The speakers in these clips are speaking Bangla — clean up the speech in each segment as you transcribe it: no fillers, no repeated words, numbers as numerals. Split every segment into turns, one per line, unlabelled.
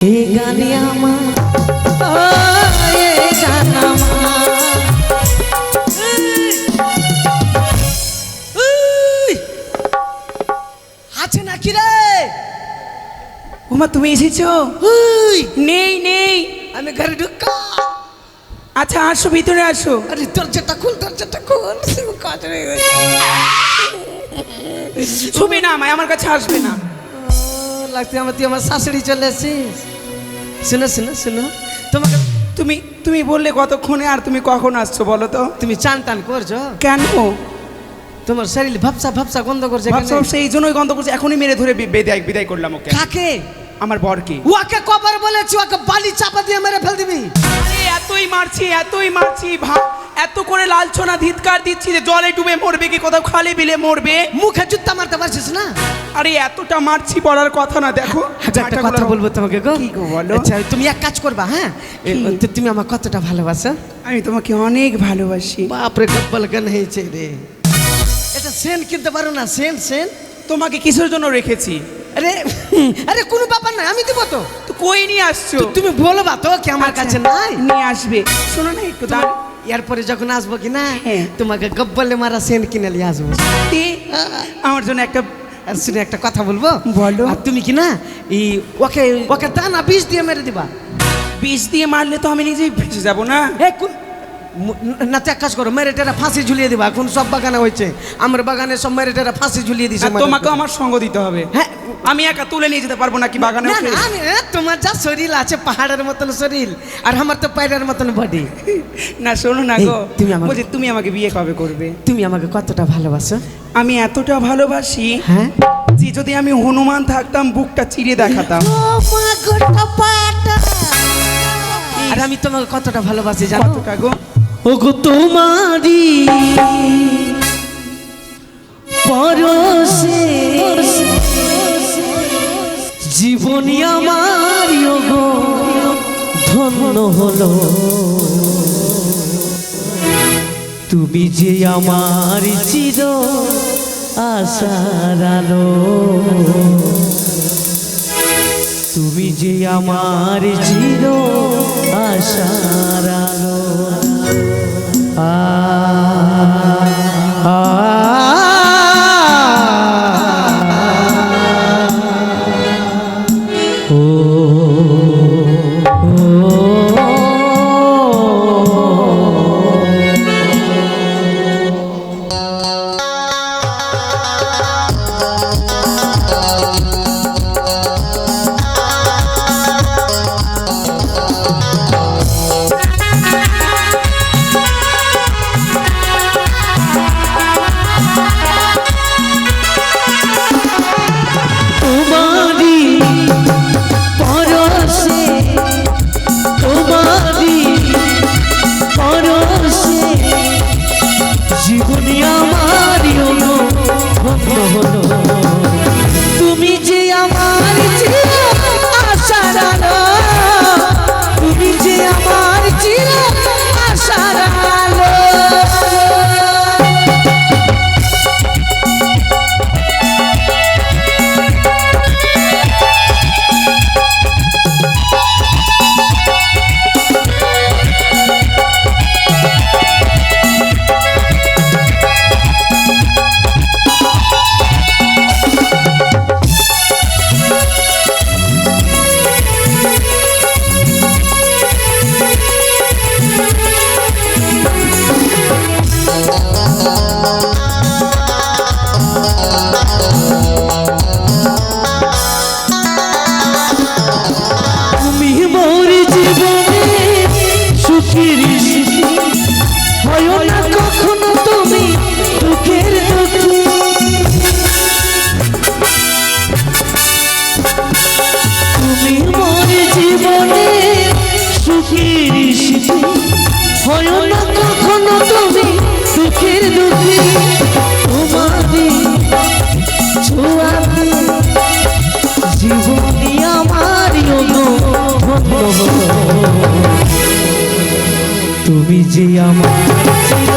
এ গানে আমার এ গান আমার আছে নাকি রে?
ওমা তুমি এসেছো? নেই নেই,
আমি ঘরে ঢুকা।
আচ্ছা আসো, ভিতরে আসো।
আরে দরজাটা খুল, দরজাটা খুল। কাজ হয়ে গেছে।
ছবি না আমায়, আমার কাছে আসবে না।
লাগতে আমার তুই আমার শাশুড়ি চলে এসেছিস। শোনো শোনো শোনো, তোমাকে
তুমি তুমি বললে কতক্ষণে, আর তুমি কখন আসছো বলো তো?
তুমি চান টান করছো
কেন?
তোমার শরীর ভাবসা ভাবসা গন্ধ করছে।
ভাবছো সেই জন্যই গন্ধ করছে। এখনই মেরে ধরে বিদায় করলাম ওকে।
কাকে?
আমার বরকে।
ওকে কবার বলেছি ওকে বালি চাপা দিয়ে মেরে ফেল দিবি।
আরে এতই মারছি এত করে লালছনা ধিৎকার দিচ্ছি যে জলে ডুবে মরবে কি কোথাও খালে বিলে মরবে।
মুখে জুত্তা মারতে পারছিস না?
আরে এতটা মারছি বলার কথা না। দেখো
একটা কথা বলবো তোমাকে গো।
কি গো বলো?
আচ্ছা তুমি এক কাজ করবা, হ্যাঁ তুমি আমার কতটা ভালোবাসো?
আমি তোমাকে অনেক ভালোবাসি।
বাপরে কপাল কেন হয়েছে রে। এটা সেন কিনতে পারো না? সেন সেন
তোমাকে কিসের জন্য রেখেছি?
আরে আরে কোনো ব্যাপার নাই, আমি দেবো তো।
তো কই নিয়ে আসছো?
তুমি বলবা তো কি আমার কাছে নাই?
নিয়ে আসবে। শোনো না একটু দাঁড়।
এরপরে যখন আসবো কি না,
হ্যাঁ।
তোমাকে গব্বলে মারা সেন কিনে নিয়ে আসবো।
আমার জন্য একটা।
আর শুনে একটা কথা বলবো?
বলো।
আর তুমি কি না এই ওকে ওকে দানা বিষ দিয়ে মেরে দিবা।
বিষ দিয়ে মারলে তো আমি নিজেই ভেসে যাবো না।
না তো এক কাজ করো, মেরেটেরা ফাঁসি ঝুলিয়ে দিবা। এখন সব বাগানে হয়েছে, আমার বাগানে সব মেরেটেরা ফাঁসি ঝুলিয়ে দিছে।
তোমাকে আমার সঙ্গ দিতে হবে।
হ্যাঁ,
আমি একা তুলে নিয়ে যেতে পারবো নাকি বাগানে?
না না, তোমার যা শরীর আছে পাহাড়ের মতন শরীর, আর আমার তো পায়রার মতন বডি।
না শোনো না গো,
বলছি
তুমি আমাকে বিয়ে কবে করবে?
তুমি আমাকে কতটা ভালোবাসো?
আমি এতটা ভালোবাসি,
হ্যাঁ,
যে যদি আমি হনুমান থাকতাম বুকটা চিরে দেখাতাম।
আর আমি তোমাকে কতটা ভালোবাসি জানো?
কতটা গো?
ওগো তোমারি পরশে জীবনী আমার ওগো ধন্য হলো। তুমি যে আমার চির আশার আলো, তুমি যে আমার চির আশার আলো। তুমি যে আমার চির আশার আলো, তুমি যে আমার চির আশার আলো। তুমি যে আমার চির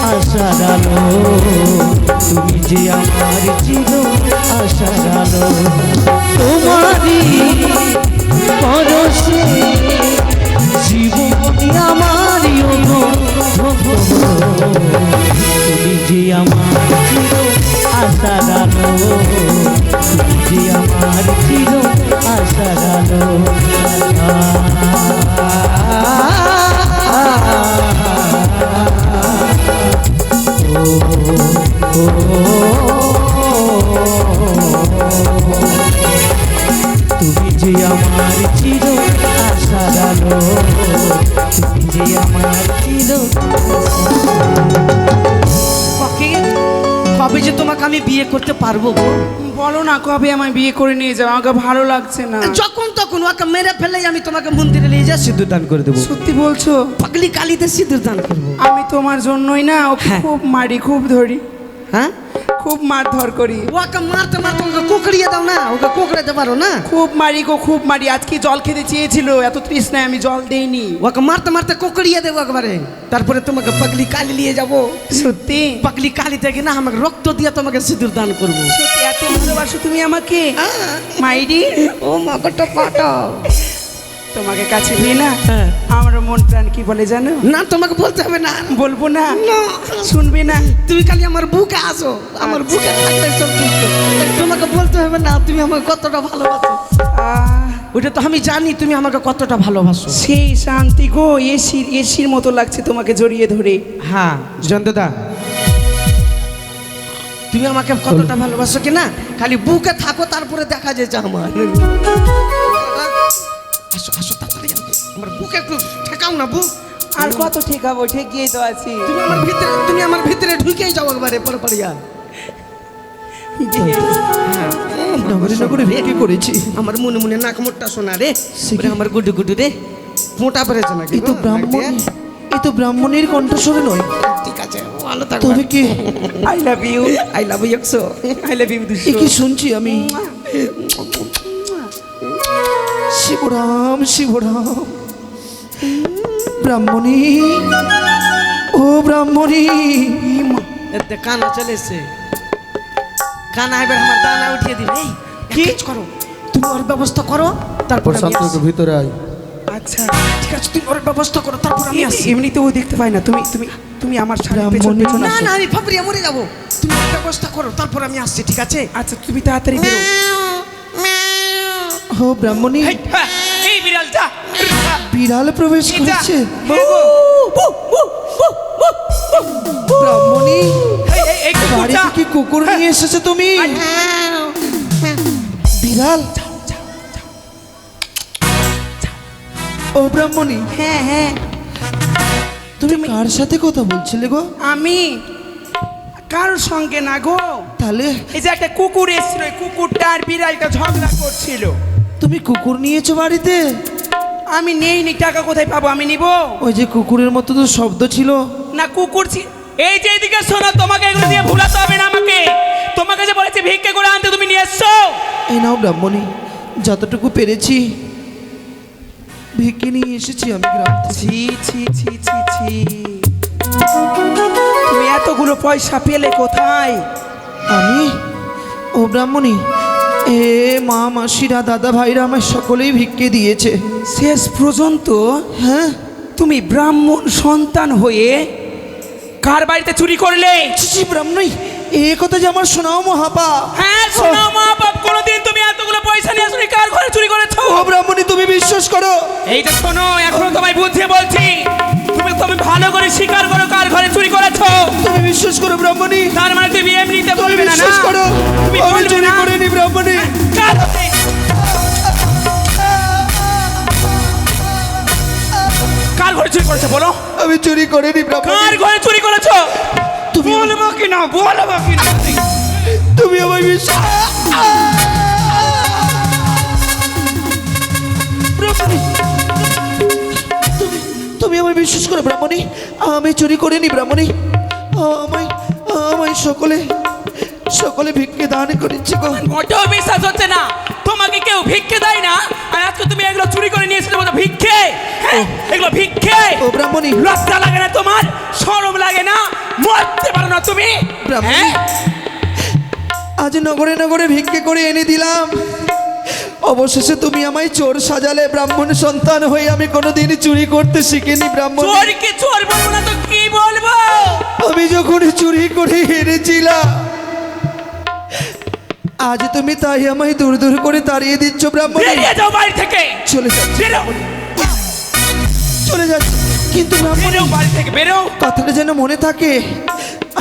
আশার আলো, তুমি যে আমার চির আশার আলো। তোমারই
সাজালো তুমি যে আমার চির আশার আলো, তুমি যে আমার চির
কবে যে তোমাকে আমি বিয়ে করতে পারবো গো?
বলো না কবে আমায় বিয়ে করে নিয়ে যাও, আমাকে ভালো লাগছে না।
যখন তখন ওকে মেরে ফেলেই আমি তোমাকে মন্দিরে নিয়ে যা সিঁদুর দান করে দেবো।
সত্যি বলছো?
পাগলি কালিতে সিঁদুর দান করবো।
আমি তোমার জন্যই না ওকে
হ্যাঁ।
খুব মারি, খুব ধরি,
হ্যাঁ,
খুব মারধর করি।
ওকে মারতে মারতে ওকে কোকড়িয়ে দাও না, ওকে কোকড়াতে পারো না।
খুব মারি গো, খুব মারি। আজকে জল খেতে চেয়েছিল, এত তৃষ্ণায় আমি জল দেইনি।
ওকে মারতে মারতে কোকড়িয়ে দেবো একবারে, তারপরে তোমাকে পাগলি কালি নিয়ে যাবো।
সত্যি?
পাগলি কালি থেকে না আমাকে রক্ত দিয়ে তোমাকে সিঁদুর দান করবো।
সত্যি এত ভালোবাসো তুমি আমাকে মাইরি?
ও মা কত পাটা।
তোমাকে কাছে পেয়ে না
হ্যাঁ।
আমার মন প্রাণ কি বলে জানো?
না তোমাকে বলতে হবে না,
বলবো না?
না।
শুনবে না?
তুমি খালি আমার বুকে আসো, আমার বুকে থাকলে সব বুঝতো। তোমাকে বলতে হবে না তুমি আমাকে কতটা ভালোবাসো। ওইটা তো আমি জানি তুমি আমাকে কতটা ভালোবাসো।
সেই শান্তি গো, এসির মতো লাগছে তোমাকে জড়িয়ে ধরে।
হ্যাঁ জয়ন্তদা, তুমি আমাকে কতটা ভালোবাসো কি না, খালি বুকে থাকো তারপরে দেখা যেছে আমার। আসো আসো তাড়াতাড়ি আসো। আমার বুকে একটু ঠেকাও না বুক।
আর কত ঠেকাবো, ঠেকিয়ে তো আছি।
তুমি আমার ভিতরে ঢুকেই যাও একবারে পরপরিয়া।
নগরে নগরে ভিক্ষে করেছি।
আমার মনে মনে নাক মোটটা শোনা রে, ওরে আমার গুডু গুডু রে, মোটা পেরেছে নাকি?
এই তো ব্রাহ্মণ, এই তো ব্রাহ্মণের কণ্ঠস্বরে নয়।
ঠিক আছে, ভালো থাকো।
তবে কি
I love you,
I love you একশো।
আই লাভ ইউ
এ কি শুনছি আমি? শিবরাম শিবরাম, ব্রাহ্মণী, ও ব্রাহ্মণী।
এতে কানা চলে এসছে, কানা এবার আমার দানা উঠিয়ে দিবে। এই কি করো তুমি, ওর ব্যবস্থা করো তারপর আমি আসছি।
ভিতরে আয়।
আচ্ছা
ঠিক আছে, তুমি ওর ব্যবস্থা করো তারপর আমি আসছি।
এমনিতেও দেখতে পাই না, তুমি তুমি তুমি আমার সামনে পেছন
ব্রাহ্মণী।
পেছন
না
আসো।
না আমি ফাবরিয়া মরে যাবো, তুমি ওর ব্যবস্থা করো তারপর আমি আসছি, ঠিক আছে?
আচ্ছা তুমি তাড়াতাড়ি বেরো।
ও ব্রাহ্মণী,
হেই, হ্যাঁ, এই বিড়াল যা।
বিড়াল প্রবেশ
যা।
করেছে।
হ্যাঁ গো।
ব্রাহ্মণী,
এই, এই, এই কুকুর
বাড়ি
যা।
থেকে কুকুর নিয়ে এসেছে তুমি? বিড়াল? ও ব্রাহ্মণী,
হ্যাঁ হ্যাঁ,
তুমি কার সাথে কথা বলছিলে গো?
আমি কারোর সঙ্গে না গো।
তাহলে
এই যে একটা কুকুর এসেছিল, ওই কুকুরটা আর বিড়ালটা ঝগড়া করছিল।
তুমি কুকুর নিয়েছো বাড়িতে?
আমি নেইনি, টাকা কোথায় পাবো, আমি নিব
ওই যে কুকুরের মতো তো শব্দ ছিল।
না? কুকুর এই যে এদিকে শোনো, তোমাকে এগুলো দিয়ে ভুলাতে হবে না আমাকে। তোমাকে যে বলেছি ভিক্ষে করে আনতে, তুমি নিয়ে এসছো।
এই নাও ব্রাহ্মণী, যতটুকু পেরেছি ভিক্ষে নিয়ে এসেছি আমি গ্রাম থেকে।
ছি ছি ছি ছি ছি, তুমি এতগুলো পয়সা পেলে কোথায়?
আমি, ও ব্রাহ্মণী, এ মা মাসিরা দাদা ভাইরা আমার সকলেই ভিক্ষে দিয়েছে।
শেষ পর্যন্ত
হ্যাঁ,
তুমি ব্রাহ্মণ সন্তান হয়ে কার বাড়িতে চুরি করলে?
ছি ব্রাহ্মণী, এ কথা যে আমার শোনাও মহাপাপ।
হ্যাঁ শোনো মা বাপ, কোনোদিন তুমি এতগুলো পয়সা নিয়ে আসলে কার ঘরে চুরি করেছো?
ও ব্রাহ্মণী, তুমি বিশ্বাস করো।
এইটা শোনো, এখনো তোমায় বুঝিয়ে বলছি, তুমি ভালো করে স্বীকার করো কার ঘরে চুরি করেছো।
তুমি বিশ্বাস করো ব্রাহ্মণী,
তার মানে তুমি এমনিতে
তুমি
বলবে না?
বিশ্বাস
না
করো,
তুমি
আমি
বলবে
চুরি
না?
করিনি ব্রাহ্মণী।
কার ঘরে? কার ঘরে চুরি করেছো বলো?
আমি চুরি করিনি ব্রাহ্মণী।
কার ঘরে চুরি করেছো?
তুমি
বলবো কি না, বলবো কি না?
তুমি আমায় বিশ্বাস, ব্রাহ্মণী, তুমি আমায় বিশ্বাস করো ব্রাহ্মণী, আমি চুরি করিনি ব্রাহ্মণী। আমায় আমায় সকলে ভিক্ষে দান করেছে গো।
মোটেও বিশ্বাস হচ্ছে না, তোমাকে কেউ ভিক্ষে দেয় না, আর আজকে তুমি এগুলো চুরি করে নিয়ে এসেছো বলো ভিক্ষে? হ্যাঁ, এগুলো ভিক্ষে?
ও ব্রাহ্মণী,
লজ্জা লাগে না তোমার? শরম লাগে না? মরতে পারো না তুমি?
ব্রাহ্মণী,
হ্যাঁ?
আজ নগরে নগরে ভিক্ষে করে এনে দিলাম, অবশেষে তুমি আমায় চোর সাজালে। ব্রাহ্মণ সন্তান হয়ে আমি কোনোদিন চুরি করতে শিখিনি ব্রাহ্মণ।
চোরকে চোর বলবো না তো কি বলবো?
আমি যখন চুরি করে এনেছিলাম, আজ তুমি তাই আমায় দূর দূর করে তাড়িয়ে দিচ্ছ ব্রাহ্মণী।
বেরিয়ে যাও বাড়ি থেকে।
চলে যাচ্ছি,
বেরো,
চলে যাচ্ছি, কিন্তু ব্রাহ্মণী
বেরো বাড়ি থেকে, বেরো।
কথাটা যেন মনে থাকে,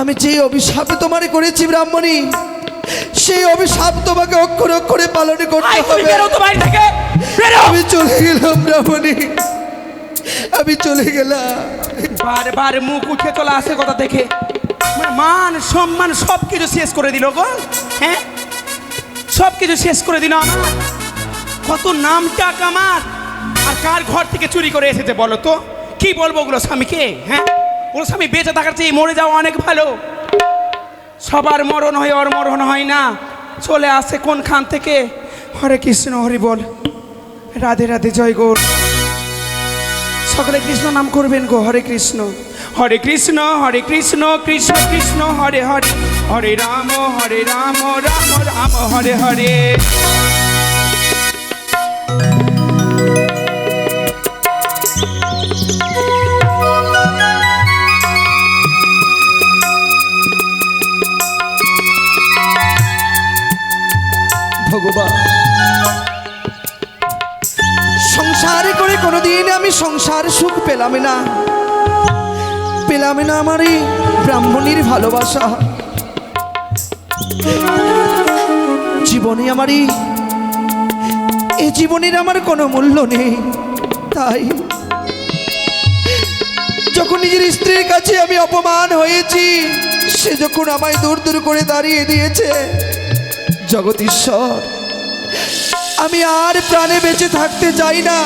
আমি যে অভিশাপ তোমারে করেছি ব্রাহ্মণী, সেই অভিশাপ তোমাকে অক্ষরে অক্ষরে পালন করতে
আয়, তুমি
হবে।
বেরো তো বাড়ি থেকে, বেরো।
আমি চলে গেলাম ব্রাহ্মণী, আমি চলে গেলাম।
বারবার মুখ উঠে চলে আসে কথা দেখে, মানে মান সম্মান সব কিছু শেষ করে দিল গো। হ্যাঁ, সব কিছু শেষ করে দিল আমার। কত নাম ডাক আমার, আর কার ঘর থেকে চুরি করে এসেছে বলো তো? কি বলবো ওগুলো স্বামীকে? হ্যাঁ, ওর স্বামী বেঁচে থাকার চেয়ে মরে যাওয়া অনেক ভালো। সবার মরণ হয়, ওর মরণ হয় না। চলে আসে কোনখান থেকে। হরে কৃষ্ণ হরি বল, রাধে রাধে, জয় গৌর। সকলে কৃষ্ণ নাম করবেন গো। হরে কৃষ্ণ, হরে কৃষ্ণ, হরে কৃষ্ণ, কৃষ্ণ কৃষ্ণ হরে হরে, হরে রাম, রাম রাম, হরে হরে।
ভগবান, সংসার করে কোনোদিন আমি সংসার সুখ পেলাম না, পেলাম না আমার এই ব্রাহ্মণীর ভালোবাসা। জীবনে আমারই এই জীবনের আমার কোনো মূল্য নেই। তাই যখন নিজের স্ত্রীর কাছে আমি অপমান হয়েছি, সে যখন আমায় দূর দূর করে দাঁড়িয়ে দিয়েছে, জগদীশ্বর আমি আর প্রাণে বেঁচে থাকতে চাই না।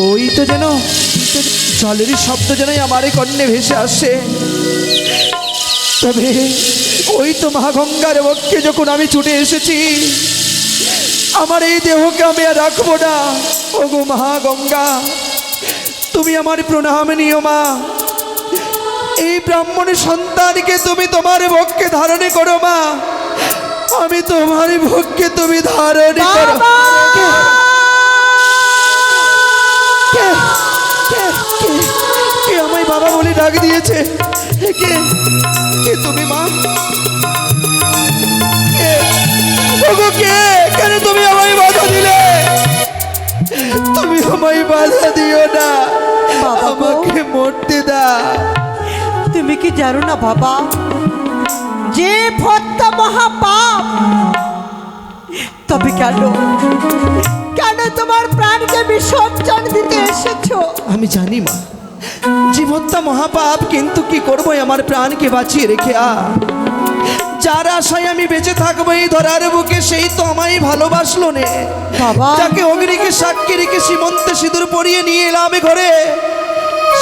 ওই তো যেন জলের শব্দ যেন আমার কর্ণে ভেসে আসে। তবে ওই তো মা গঙ্গার বক্ষে যখন আমি ছুটে এসেছি, আমার এই দেহকে আমি আর রাখবো না। ওগো মা গঙ্গা, তুমি আমার প্রণাম নিও মা। এই ব্রাহ্মণের সন্তানকে তুমি তোমার বক্ষে ধারণ করো মা। আমি তোমার বক্ষে তুমি ধারণ করো। কে কে কে কে আমায় বাবা বলে ডাক দিয়েছে? কে কে তুমি মা? কে ওগো কে? কেন তুমি আমায় বাধা দিলে? তুমি আমায় বাধা দিও না, আমাকে মরতে দাও।
তুমি কি জানো না বাবা, যে হত্যা মহাপাপ? তবে কেন কেন তোমার প্রাণকে বিসর্জন দিতে এসেছো?
আমি জানি মা, জীবনটা মহাপাপ, কিন্তু কি করবো, আমার প্রাণকে বাঁচিয়ে রেখে যার আশায় আমি বেঁচে থাকবো এই ধরার বুকে, সেই তো আমায় ভালোবাসলো নে
বাবা।
যাকে অগ্নিকে সাক্ষী রেখে সীমন্তে সিঁদুর পরিয়ে নিয়ে এলাম ঘরে,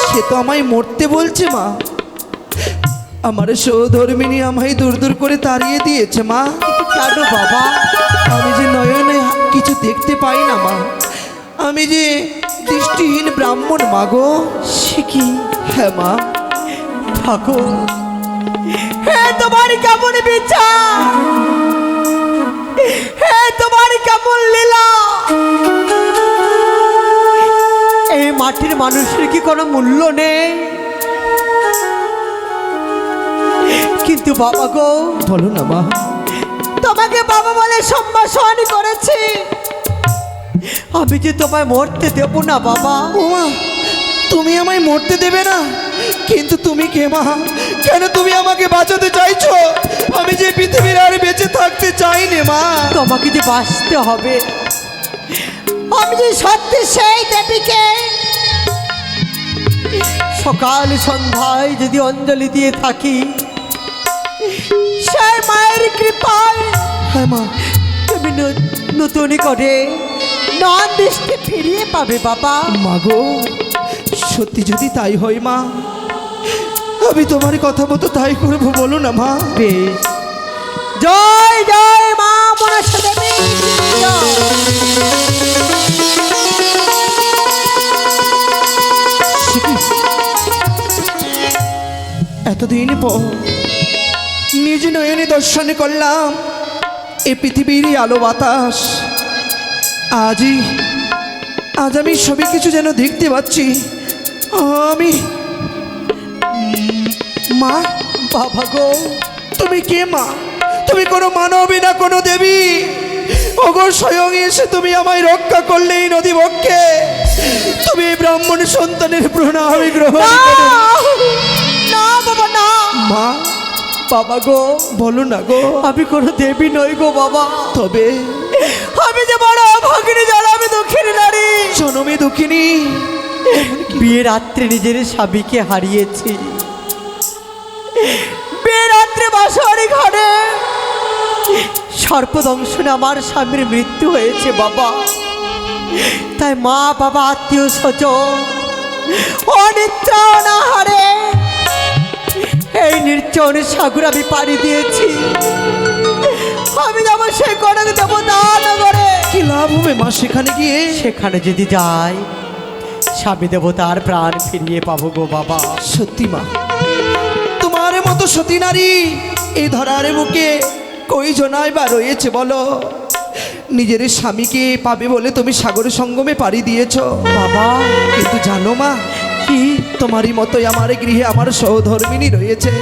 সে তো আমায় মরতে বলছে মা। আমার সহধর্মিনী আমায় দূর দূর করে তাড়িয়ে দিয়েছে মা।
কেন বাবা?
আমি যে নয়নে কিছু দেখতে পাই না মা, আমি যে দৃষ্টিহীন ব্রাহ্মণ মা গো।
সে কি?
হ্যাঁ মা।
ঠাকুর, হে তোমার কেমন বিচার, হে তোমার কেমন লীলা। এই মাটির মানুষের কি কোনো মূল্য নেই? কিন্তু বাবা গো,
বলো না মা।
তোমাকে বাবা বলে সম্ভাষণ করেছি, আমি যে তোমায় মরতে দেব না বাবা।
ও মা, তুমি আমায় মরতে দেবে না? কিন্তু তুমি কে মা? কেন তুমি আমাকে বাঁচাতে চাইছো? আমি যে পৃথিবীর আর বেঁচে থাকতে চাই না মা।
তোমাকে যে বাঁচতে হবে। আমি যে সত্যি সেই দেবীকে সকাল সন্ধ্যায় যদি অঞ্জলি দিয়ে থাকি, সেই মায়ের কৃপায়
হ্যাঁ মা।
তুমি নতুন করে নন দৃষ্টি ফিরিয়ে পাবে বাবা।
মা গো, সত্যি যদি তাই হয় মা, আমি তোমার কথা মতো তাই করবো, বলো না মা।
বেশ, জয় জয় মা মনসা দেবী জয়।
এতদিন পর নিজ নয়নে দর্শন করলাম এ পৃথিবীর আলো বাতাস। আজ আমি সবই কিছু যেন দেখতে পাচ্ছি। আমি মা।
বাবা গো,
তুমি কে মা? তুমি কোনো মানবী না কোনো দেবী। ওগো স্বয়ং এসে তুমি আমায় রক্ষা করলে এই নদী বক্ষে। তুমি এই ব্রাহ্মণ সন্তানের প্রণাম গ্রহণ করো।
না বাবা না।
মা,
বাবা গো,
বলো না গো।
আমি কোনো দেবী নই গো বাবা।
তবে
আমি যে বড় অভাগিনী, যারা আমি দুঃখিনী নারী।
জনমে দুঃখিনী।
বিয়ে রাত্রে নিজের স্বামীকে হারিয়েছি। বিয়ে রাত্রে বাসারি ঘরে সর্পদংশনে আমার স্বামীর মৃত্যু হয়েছে বাবা। তাই মা বাবা আত্মীয় স্বজন অনিদ্রা অনাহারে এই নির্জন সাগর আমি পাড়ি দিয়েছি। আমি যাবো সেই কনক দেবতা নগরে।
কি লাভ হবে মা সেখানে গিয়ে?
সেখানে যদি যাই, স্বামী দেবতার প্রাণ ফিরিয়ে পাবো গো বাবা।
সত্যি মা, তোমার মতো সতী নারী এই ধরার বুকে কই জনায় বা রয়েছে বলো? নিজের স্বামীকে পাবে বলে তুমি সাগর সঙ্গমে পাড়ি দিয়েছো
বাবা।
কিন্তু জানো মা,
কি?
তোমারই মতোই আমার গৃহে আমার সহধর্মিনী রয়েছে।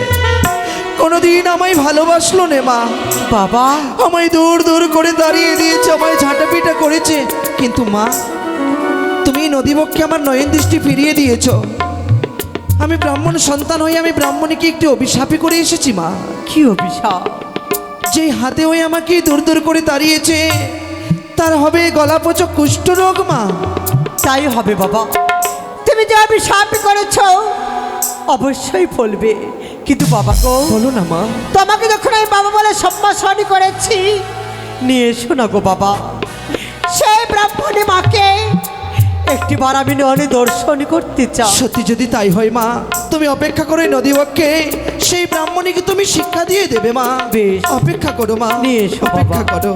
কোনোদিন আমায় ভালোবাসলো নে মা।
বাবা,
আমায় দূর দূর করে দাঁড়িয়ে দিয়েছে, আমায় ঝাঁটাপিটা করেছে। কিন্তু মা, তুমি নদীবক্ষে আমার নয়ন দৃষ্টি ফিরিয়ে দিয়েছ। আমি ব্রাহ্মণ সন্তান হয়ে আমি ব্রাহ্মণীকে একটি অভিশাপই করে এসেছি মা।
কি অভিশাপ?
যে হাতে হয়ে আমাকে দূর দূর করে দাঁড়িয়েছে তার হবে গলাপচক কুষ্ঠরোগ মা।
তাই হবে বাবা। তুমি যে অভিশাপ করেছ অবশ্যই ফলবে। কিন্তু বাবা গো,
বলো না মা।
তোমাকে যখন আমি বাবা বলে সম্ভাষণ করেছি, নিয়ে এসো না গো বাবা সেই ব্রাহ্মণী মাকে। একটিবার আমি নয়নে দর্শন করতে চাই।
সত্যি যদি তাই হয় মা, তুমি অপেক্ষা করো নদীবক্ষে। সেই ব্রাহ্মণীকে তুমি শিক্ষা দিয়ে দেবে মা।
বেশ।
অপেক্ষা করো মা,
নিয়ে এসো বাবা।
অপেক্ষা করো।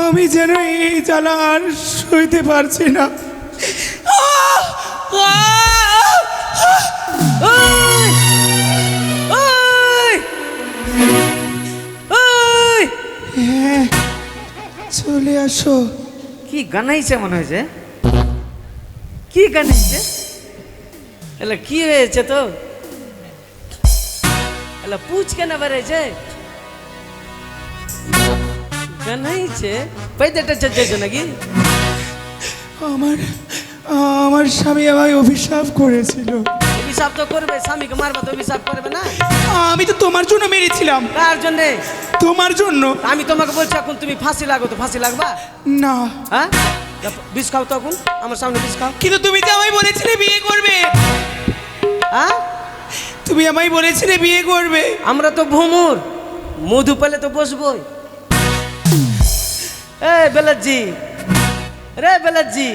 আমি যেন এই জ্বালা আর সইতে পারছি না। চলে আসো।
কি গানাইছে মনে হয়েছে? কি গানাইছে? এলা কি হয়েছে তো? এলা পুছ কেন বেড়েছে? গানাইছে পাইতেটা চাইছে নাকি?
আমার স্বামী আমায় অভিশাপ করেছিল।
অভিশাপ তো করবে, স্বামীকে মারবা তো অভিশাপ করবে না?
আমি তো তোমার জন্য মেরেছিলাম।
কার জন্য?
তোমার জন্য।
আমি তোমাকে বলছি এখন তুমি ফাঁসি লাগো, তো ফাঁসি লাগবা?
না।
হ্যাঁ, বিষ খাও তো এখন আমার সামনে বিষ খাও।
কিন্তু তুমি তো আমায় বলেছিলে বিয়ে করবে।
হ্যাঁ,
তুমি আমায় বলেছিলে বিয়ে করবে।
আমরা তো ভুমুর, মধু পেলে তো বসবই। এ বেলাজি, রে বেলাজি,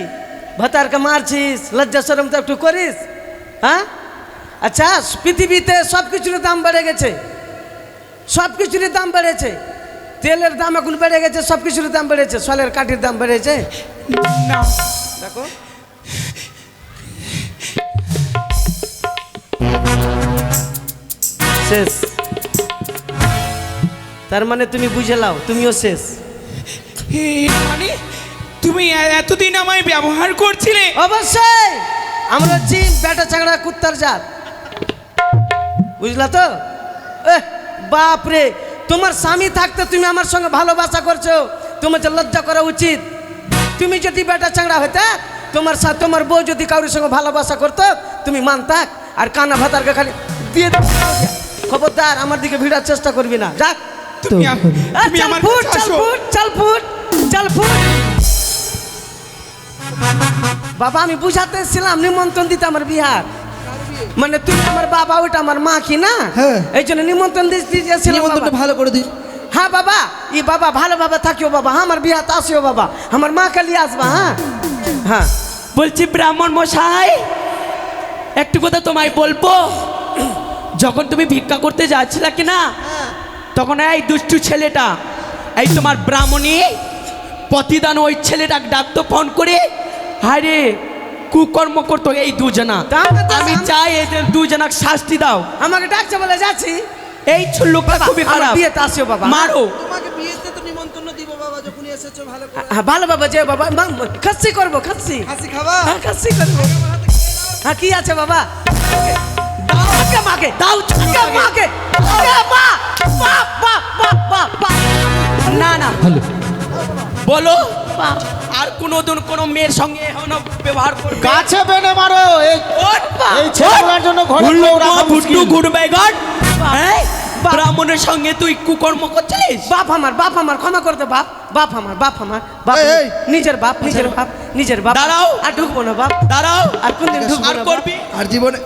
ভাতারকে মারছিস, লজ্জা শরম তো একটু করিস? হ্যাঁ, আচ্ছা পৃথিবীতে সব কিছুর দাম বেড়ে গেছে, সব কিছুরই দাম বেড়েছে। তেলের দাম এখন বেড়ে গেছে, সব কিছুর দাম বেড়েছে। সলের কাঠির দাম বেড়েছে
না।
দেখো শেষ। তার মানে তুমি বুঝে লাও তুমিও শেষ।
মানে তুমি এতদিন আমায় ব্যবহার করছিলে?
অবশ্যই, আমরা হচ্ছি বেটা চাংড়া কুত্তার জাত, বুঝলা তো? বাপ রে, তোমার স্বামী থাকতে তুমি আমার সঙ্গে ভালোবাসা করছো, তোমার যে লজ্জা করা উচিত। তুমি যদি বেটা চাংড়া হইতে, তোমার সাথে তোমার বউ যদি কারোর সঙ্গে ভালোবাসা করতো, তুমি মানতাক? আর কানা ভাতারকে খালি দিয়ে দাও। খবরদার আমার দিকে ভিড়ার চেষ্টা করবি না, যা।
তুমি
চল
আমার
ফুট,
কাছে
চল
আসো।
ফুট, চল ফুট, চল ফুট। বাবা আমি বুঝাতেছিলাম নিমন্ত্রণ দিতে আমার বিহার, মানে তুমি আমার বাবা, ওটা আমার মা কি না?
হ্যাঁ।
এই জন্য নিমন্ত্রণ দিয়েছিলাম।
নিমন্ত্রণটা ভালো করে দিই।
হ্যাঁ বাবা, ই বাবা ভালোভাবে থাকিও বাবা, আমার বিহাতে আসিও বাবা, আমার মা কালি আসবা। হ্যাঁ হ্যাঁ,
বলছি ব্রাহ্মণ মশাই, একটু কথা তোমায় বলবো। যখন তুমি ভিক্ষা করতে যাচ্ছিলে কি না, তখন এই দুষ্টু ছেলেটা, এই তোমার ব্রাহ্মণী প্রতিদান ওই ছেলেটাকে ডাকতো ফোন করে, হায় রে কুকর্ম করতো এই দুজনা।
তাহলে তো
আমি
আমি-
চাই এদের দুজনাকে শাস্তি দাও।
আমাকে ডাকছে বলে যাচ্ছি।
এই লোকটা খুবই
আমার
খারাপ।
বিয়েতে আসিও বাবা।
মারো।
তোমাকে বিয়েতে তো নিমন্ত্রণ দিব বাবা, যখন এসেছো ভালো করে।
হ্যাঁ, ভালো বাবা, যে বাবা খাসি করবো, খাসি।
হাসি খাবা?
হ্যাঁ, খাসি করবো। হ্যাঁ, কি আছে বাবা? আগে মাকে
দাও
আগে মাকে আগে মা মা মা মা মা মা।
না না বলো আর কোনোদিন কোনো মেয়ের সঙ্গে এখনো ব্যবহার করবে?
গাছে বেনে মারো এই
ওঠ,
এই ছেলেগুলোর জন্য ঘরে
হুল্লু
কেউ রাখা
বুট্টু
মুশকিল।
গুড বেগট। ব্রাহ্মণের সঙ্গে তুই কুকর্ম করছিলিস?
বাপ আমার ক্ষমা করতে বাপ, বাপ আমার বাপ
এই, এই।
নিজের বাপ নিজের বাপ।
দাঁড়াও।
আর ঢুকবো না বাপ,
দাঁড়াও।
আর কোনদিন ঢুকবো
আর
না বাপ।
করবি?
আর জীবনে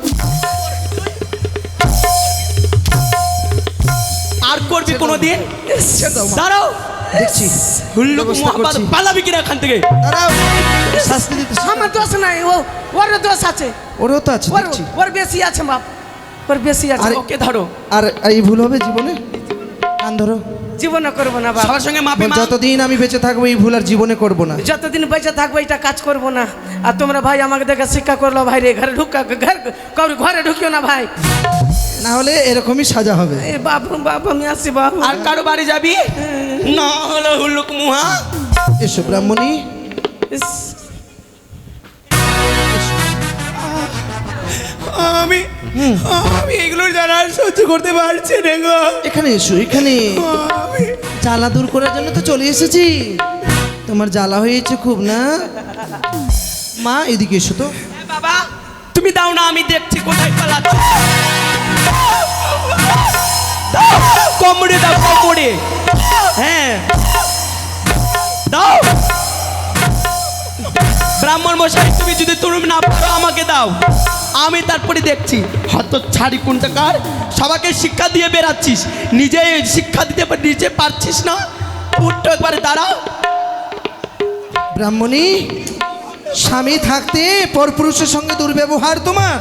আর করবি কোনোদিন?
দাও মা।
দাঁড়াও।
দেখছি
হুল্লু
ব্যবস্থা
মোহাম্মদ
করছি।
পালাবি কিনা এখান থেকে?
দাঁড়াও, শাস্তি দিতে
আমার দোষ নাই, ওর দোষ আছে,
ওরও তো আছে
ওর
দেখছি।
ওর বেশি আছে বাপ, ওর বেশি আছে।
আরে-
ওকে ধরো।
আর এই ভুল হবে জীবনে? কান ধরো।
জীবনে করবো না বাপ,
সবার সঙ্গে মাপে মাপ।
যতদিন আমি বেঁচে থাকবো এই ভুল আর জীবনে করব না।
যতদিন বেঁচে থাকবো এটা কাজ করবো না। আর তোমরা ভাই আমাকে দেখে শিক্ষা করলো, ভাই রে ঘরে ঘরে ঢুকিও না ভাই।
না হলে এরকমই সাজা হবে।
এ বাপ বাপ, আমি আসি বাপ।
আর কারো বাড়ি যাবি না হলে হুল্লুক মুহা।
এসো ব্রাহ্মণী।
ইস,
আমি আমি এগুলো জানা সহ্য করতে পারছি না গো।
এখানে এসো, এখানে জ্বালা দূর করার জন্য তো চলে এসেছি। তোমার জ্বালা হয়েছে খুব না? মা এদিকে এসো তো।
বাবা তুমি দাও না, আমি দেখছি কোথায় পালাচ্ছি। কোমরে দাও, কোমরে। হ্যাঁ দাও। ব্রাহ্মণ মশাই তুমি যদি তুমি না পারো আমাকে দাও, আমি তারপরে দেখছি। হত ছাড়ি কোনটাকার, সবাইকে শিক্ষা দিয়ে বেরাচ্ছিস, নিজে শিক্ষা দিতে নিজে পারছিস না। উঠো একবারে দাঁড়াও।
ব্রাহ্মণী, স্বামী থাকতে পরপুরুষের সঙ্গে দুর্ব্যবহার তোমার।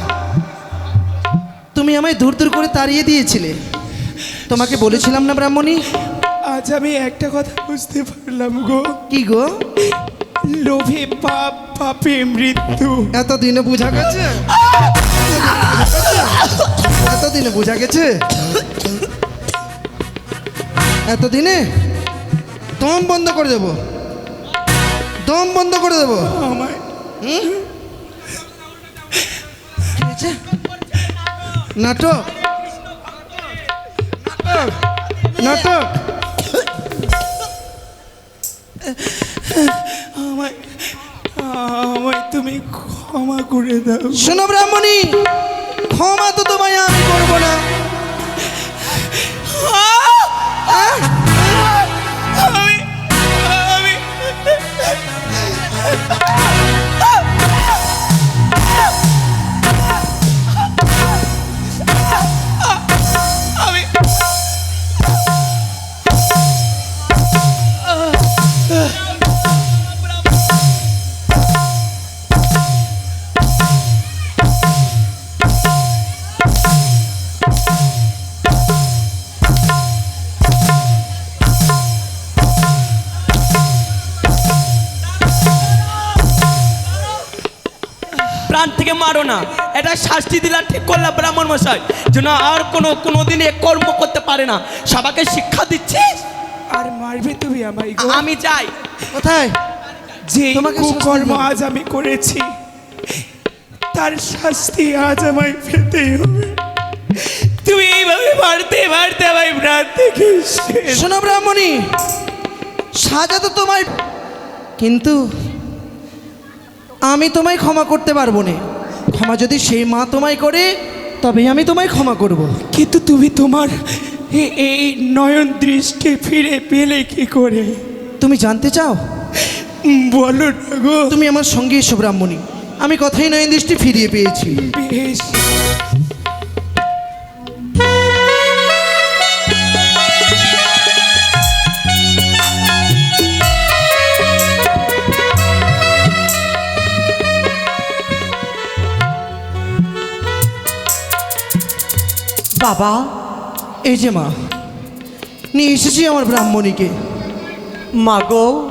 তুমি আমায় দূর দূর করে তাড়িয়ে দিয়েছিলে। তোমাকে বলেছিলাম না ব্রাহ্মণী?
আজ আমি একটা কথা বুঝতে পারলাম গো,
কি গো?
লোভে পাপ, পাপে মৃত্যু।
এতদিনে বোঝা গেছে? এতদিনে বোঝা গেছে? এতদিনে দম বন্ধ করে দেবো, দম বন্ধ করে দেবো।
আমায়
কি হয়েছে? নাটক নাটক নাটক।
আমায় আমায় তুমি ক্ষমা করে দাও।
শোনো ব্রাহ্মণী, ক্ষমা তো তোমায় আমি করবো না।
আমি আমি আমি
প্রাণ থেকে মারো না, এটা শাস্তি দিলা ঠিক করলা ব্রাহ্মণ মশাই, যেন আর কোনোদিন এ কর্ম করতে পারে না। সবাইকে শিক্ষা দিচ্ছিস,
আর মারবে তুমি আমায় গো।
আমি যাই।
কোথায়?
যে
তোমাকে শাস্তি
কুকর্ম
দেব।
আজ আমি করেছি তার শাস্তি আজ আমায় পেতেই হবে। তুমি এইভাবে মারতে মারতে আমায় প্রাণ থেকে শেষ।
শোনো ব্রাহ্মণী, সাজা তো তোমায়, কিন্তু আমি তোমায় ক্ষমা করতে পারবো না। ক্ষমা যদি সেই মা তোমায় করে, তবে আমি তোমায় ক্ষমা করব।
কিন্তু তুমি তোমার এই নয়ন দৃষ্টি ফিরে পেলে কি করে?
তুমি জানতে চাও?
বলো না গো।
তুমি আমার সঙ্গে এসো ব্রাহ্মণী, আমি কথাই নয়ন দৃষ্টি ফিরিয়ে পেয়েছি।
বেশ।
বাবা,
এই যে মা, নিয়ে এসেছি আমার ব্রাহ্মণীকে।
মাগো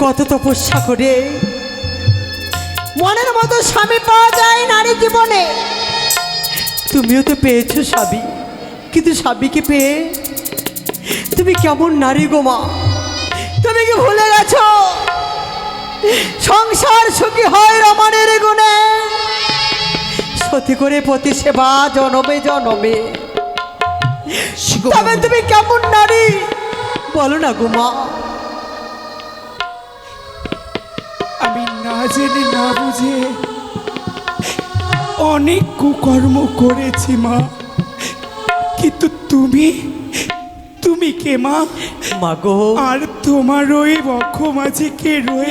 কত তপস্যা করে মনের মতো স্বামী পাওয়া যায় নারী জীবনে। তুমিও তো পেয়েছো স্বামী, কিন্তু স্বামীকে পেয়ে তুমি কেমন নারী গো মা? তুমি কি ভুলে গেছো সংসার সুখী হয় রমণের গুণে, সতী করে পতি সেবা জনমে জনমে? তবে তুমি কেমন নারী বলো না গো মা?
আমি না জেনে না বুঝে অনেক কুকর্ম করেছি মা, কিন্তু তুমি কে মা?
মা গো,
আর তোমার ওই বক্ষ মাঝে কে রয়ে